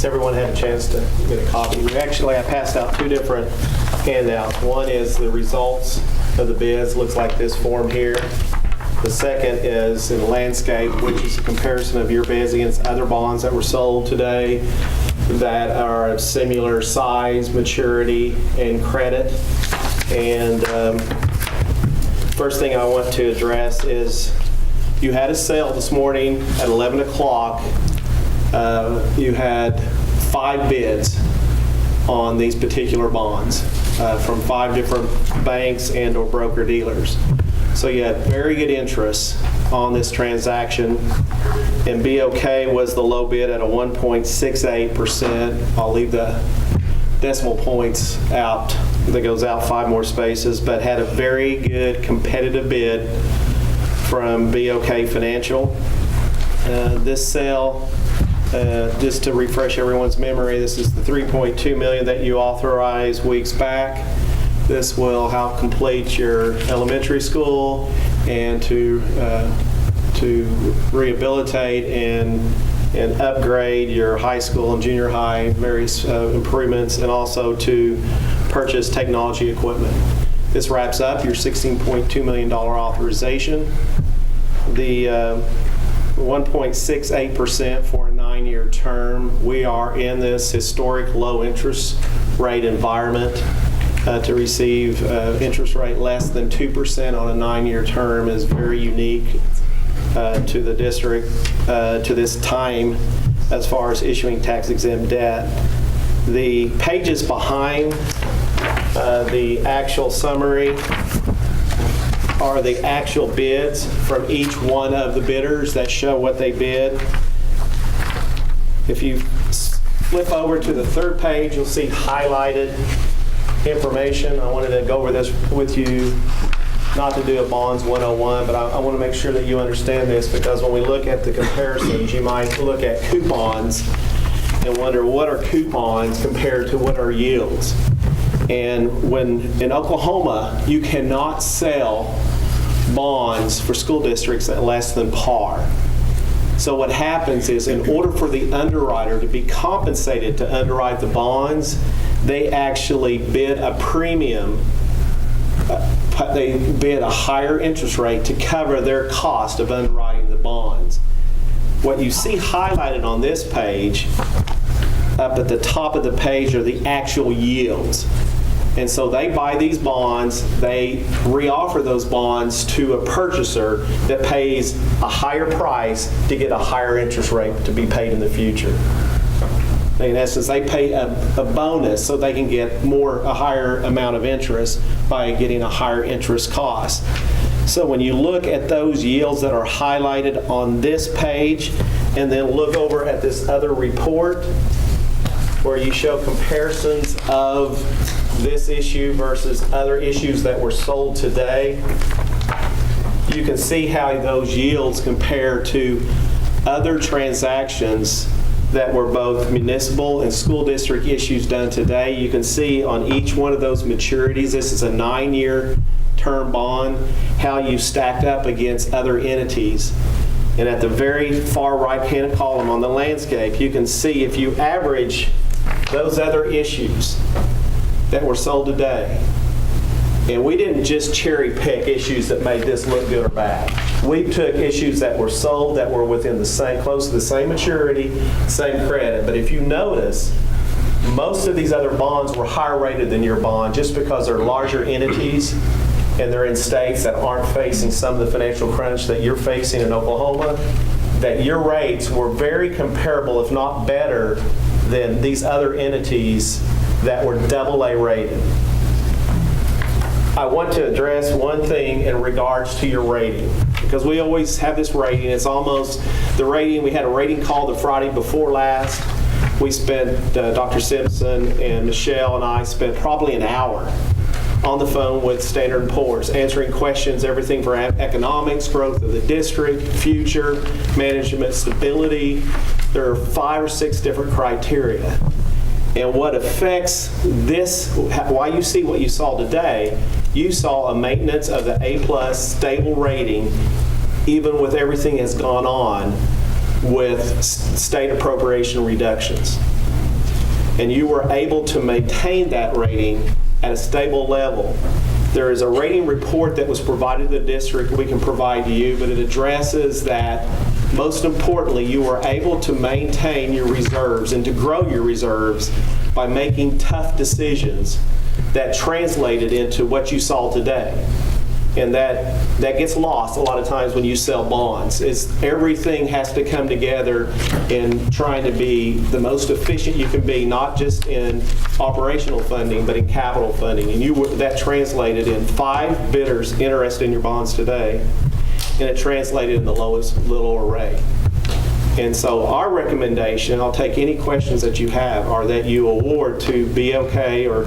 Everyone had a chance to get a copy. I passed out 2 different handouts. One is the results of the bids, looks like this form here. The second is in landscape, which is a comparison of your bids against other bonds that were sold today that are of similar size, maturity, and credit. And first thing I want to address is you had a sale this morning at 11 o'clock. You had 5 bids on these particular bonds from 5 different banks and or broker dealers. So you had very good interest on this transaction, and BOK was the low bid at a 1.68%. I'll leave the decimal points out. That goes out 5 more spaces, but had a very good competitive bid from BOK Financial. This sale, just to refresh everyone's memory, this is the $3.2 million that you authorized weeks back. This will help complete your elementary school and to rehabilitate and upgrade your high school and junior high, various improvements, and also to purchase technology equipment. This wraps up your $16.2 million authorization. The 1.68% for a 9 9-year term. We are in this historic low interest rate environment. To receive interest rate less than 2% on a 9-year term is very unique to the district, to this time as far as issuing tax-exempt debt. The pages behind the actual summary are the actual bids from each one of the bidders that show what they bid. If you flip over to the third page, you'll see highlighted information. I wanted to go over this with you, not to do a bonds 101, but I want to make sure that you understand this, because when we look at the comparisons, you might look at coupons and wonder what are coupons compared to what are yields. And when in Oklahoma, you cannot sell bonds for school districts at less than par. So what happens is, in order for the underwriter to be compensated to underwrite the bonds, they actually bid a premium. They bid a higher interest rate to cover their cost of underwriting the bonds. What you see highlighted on this page, up at the top of the page, are the actual yields. And so they buy these bonds, they reoffer those bonds to a purchaser that pays a higher price to get a higher interest rate to be paid in the future. In essence, they pay a bonus so they can get a higher amount of interest by getting a higher interest cost. So when you look at those yields that are highlighted on this page, and then look over at this other report where you show comparisons of this issue versus other issues that were sold today, you can see how those yields compare to other transactions that were both municipal and school district issues done today. You can see on each one of those maturities, this is a 9-year term bond, how you stacked up against other entities. And at the very far right-hand column on the landscape, you can see if you average those other issues that were sold today, and we didn't just cherry pick issues that made this look good or bad. We took issues that were sold that were within the same, close to the same maturity, same credit. But if you notice, most of these other bonds were higher rated than your bond just because they're larger entities and they're in states that aren't facing some of the financial crunch that you're facing in Oklahoma, that your rates were very comparable, if not better, than these other entities that were AA rated. I want to address one thing in regards to your rating, because we always have this rating. It's almost the rating. We had a rating call the Friday before last. We spent, Dr. Simpson and Michelle and I spent probably an hour on the phone with Standard & Poor's, answering questions, everything from economics, growth of the district, future, management stability. There are 5 or 6 different criteria. And what affects this, why you see what you saw today, you saw a maintenance of the A+ stable rating, even with everything that's gone on with state appropriation reductions. And you were able to maintain that rating at a stable level. There is a rating report that was provided to the district we can provide to you, but it addresses that, most importantly, you were able to maintain your reserves and to grow your reserves by making tough decisions that translated into what you saw today. And that gets lost a lot of times when you sell bonds. Everything has to come together in trying to be the most efficient you can be, not just in operational funding, but in capital funding. And that translated in 5 bidders interested in your bonds today, and it translated in the lowest little array. And so our recommendation, I'll take any questions that you have, are that you award to BOK or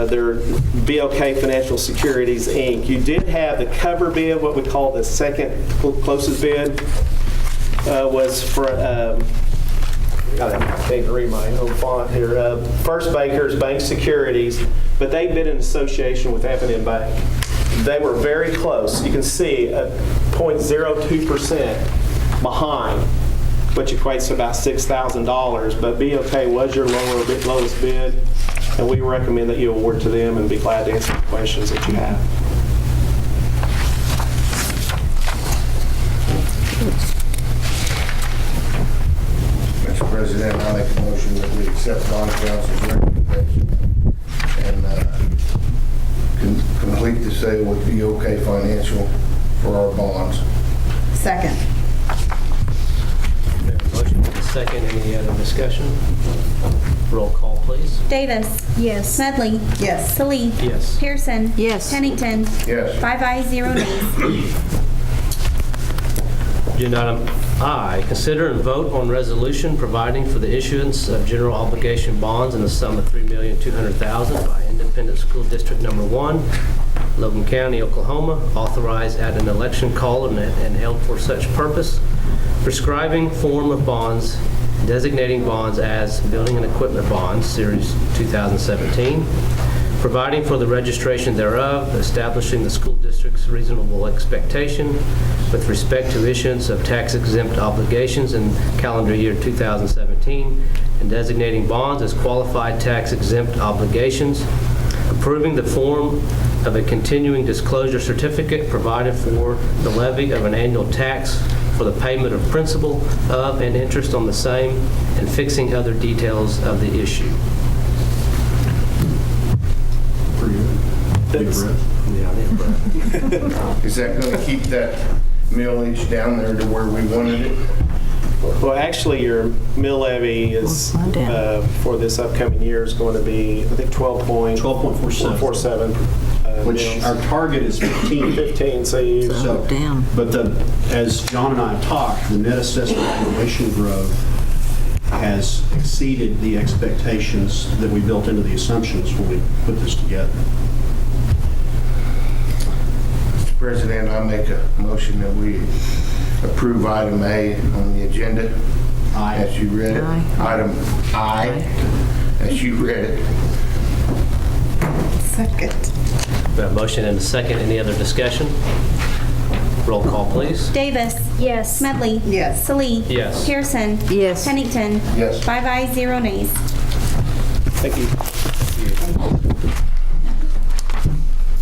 their BOK Financial Securities, Inc. You did have the cover bid, what we call the second closest bid, was for, I can't read my own font here, First Bankers Bank Securities, but they bid in association with F&M Bank. They were very close. You can see 0.02% behind, which equates to about $6,000, but BOK was your lowest bid, and we recommend that you award to them and be glad to answer the questions that you have. President, I make a motion that we accept bond council's recommendation and complete the sale with BOK Financial for our bonds. Second. We have a motion and a second. Any other discussion? Roll call, please. Davis. Yes. Smedley. Yes. Salee. Yes. Pearson. Yes. Pennington. Yes. 5 ayes, 0 nays. Agenda item I, consider and vote on resolution providing for the issuance of general obligation bonds in the sum of $3,200,000 by Independent School District Number 1, Logan County, Oklahoma, authorized at an election called and held for such purpose, prescribing form of bonds, designating bonds as building and equipment bonds, Series 2017, providing for the registration thereof, establishing the school district's reasonable expectation with respect to issuance of tax-exempt obligations in calendar year 2017, and designating bonds as qualified tax-exempt obligations, approving the form of a continuing disclosure certificate, provided for the levy of an annual tax for the payment of principal of and interest on the same, and fixing other details of the issue. Is that going to keep that millage down there to where we wanted it? Well, actually, your mill levy is, for this upcoming year is going to be, I think, 12.47. Which mills. our target is 15. 15, so you... But as John and I have talked, the net assessment valuation growth has exceeded the expectations that we built into the assumptions when we put this together. Mr. President, I make a motion that we approve item A on the agenda. Aye. As you read it. Item I, as you read it. Second. We have a motion and a second. Any other discussion? Roll call, please. Davis. Yes. Smedley. Yes. Salee. Yes. Pearson. Yes. Pennington. Yes. 5 ayes, 0 nays. Thank you.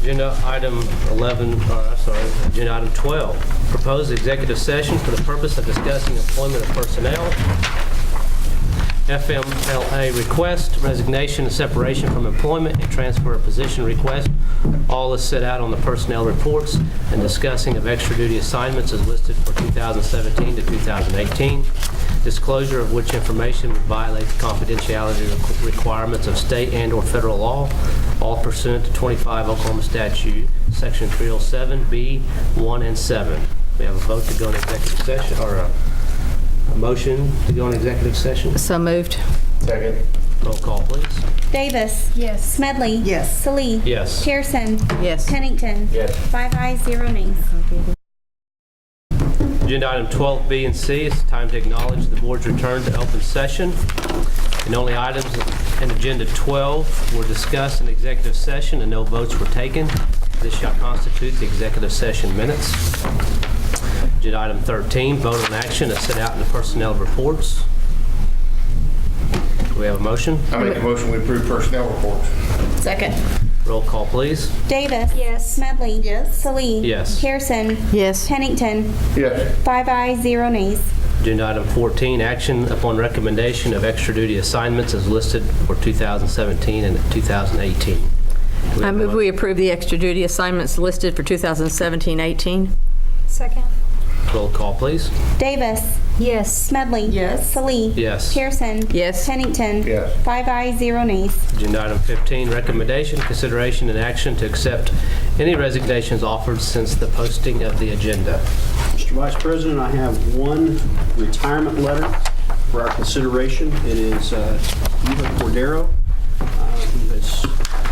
Agenda item 12, proposed executive session for the purpose of discussing employment of personnel, FMLA request, resignation and separation from employment, and transfer of position request. All is set out on the personnel reports, and discussing of extra duty assignments as listed for 2017 to 2018. Disclosure of which information would violate the confidentiality requirements of state and/or federal law, all pursuant to 25 Oklahoma Statute, Section 307B, 1 and 7. We have a vote to go into executive session, or a motion to go into executive session. So moved. Second. Roll call, please. Davis. Yes. Smedley. Yes. Salee. Yes. Pearson. Yes. Pennington. Yes. 5 ayes, 0 nays. Agenda item 12B and C is time to acknowledge the board's return to open session. And only items in Agenda 12 were discussed in executive session and no votes were taken. This shall constitute the executive session minutes. Agenda item 13, vote on action as set out in the personnel reports. Do we have a motion? I make a motion we approve personnel reports. Second. Roll call, please. Davis. Yes. Smedley. Yes. Salee. Yes. Pearson. Yes. Pennington. Yes. 5 ayes, 0 nays. Agenda item 14, action upon recommendation of extra duty assignments as listed for 2017 and 2018. I move we approve the extra duty assignments listed for 2017-18. Second. Roll call, please. Davis. Yes. Smedley. Yes. Salee. Yes. Pearson. Yes. Pennington. Yes. 5 ayes, 0 nays. Agenda item 15, recommendation, consideration, and action to accept any resignations offered since the posting of the agenda. Mr. Vice President, I have one retirement letter for our consideration. It is Eva Cordero, who has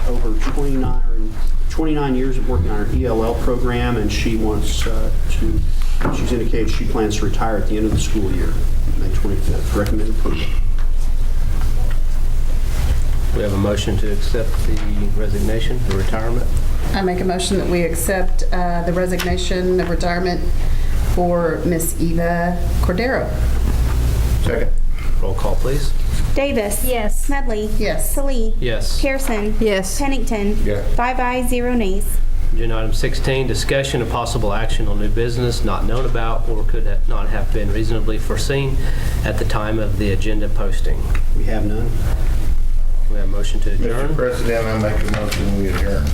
over 29 years of working on her ELL program, and she wants she's indicated she plans to retire at the end of the school year, May 25th. Recommend approval. We have a motion to accept the resignation, the retirement. I make a motion that we accept the resignation of retirement for Miss Eva Cordero. Second. Roll call, please. Davis. Yes. Smedley. Yes. Salee. Yes. Pearson. Yes. Pennington. Yes. 5 ayes, 0 nays. Agenda item 16, discussion of possible action on new business not known about or could not have been reasonably foreseen at the time of the agenda posting. We have none. We have a motion to Mr. adjourn. President, I make a motion we adjourn.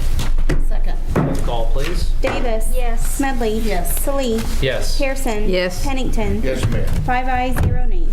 Second. Roll call, please. Davis. Yes. Smedley. Yes. Salee. Yes. Pearson. Yes. Pennington. Yes, ma'am. 5 ayes, 0 nays.